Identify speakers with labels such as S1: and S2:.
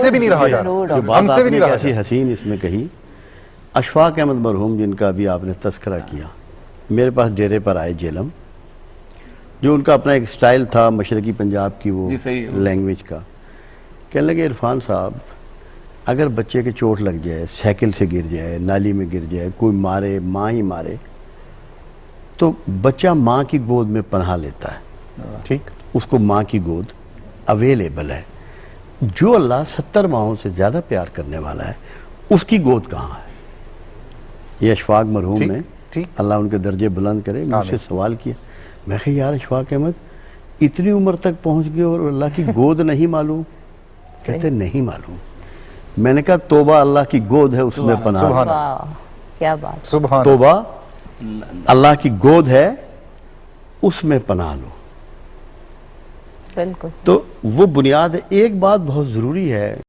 S1: سے بھی نہیں رہا جا
S2: جو
S1: رہا،
S2: بات
S1: ہم سے
S2: آپ
S1: بھی
S2: نے
S1: نہیں رہا
S2: کیسی
S1: جا
S2: حسین اس میں کہی، اشفاق احمد مرحوم جن کا بھی آپ نے تذکرہ کیا، میرے پاس ڈیرے پر آئے جیلم، جو ان کا اپنا ایک سٹائل تھا مشرقی پنجاب کی وہ لینگویج کا، کہنے لگے عرفان صاحب اگر بچے کے چوٹ لگ جائے، سائیکل سے گر جائے، نالی میں گر جائے، کوئی مارے، ماں ہی مارے، تو بچہ ماں کی گود میں پناہ لیتا ہے،
S1: ٹھیک،
S2: اس کو ماں کی گود اویلیبل ہے۔ جو اللہ 70 ماہوں سے زیادہ پیار کرنے والا ہے اس کی گود کہاں ہے؟ یہ اشفاق مرحوم نے،
S1: ٹھیک،
S2: اللہ ان کے درجے بلند کرے، مجھ سے سوال کیا، میں کہا یار اشفاق احمد اتنی عمر تک پہنچ گئے اور اللہ کی گود نہیں معلوم؟ کہتے نہیں معلوم۔ میں نے کہا توبہ اللہ کی گود ہے اس میں پناہ لو۔
S1: سبحان
S3: واہ کیا بات،
S1: سبحان
S2: توبہ اللہ کی گود ہے اس میں پناہ لو۔
S3: بالکل
S2: تو وہ بنیاد ہے۔ ایک بات بہت ضروری ہے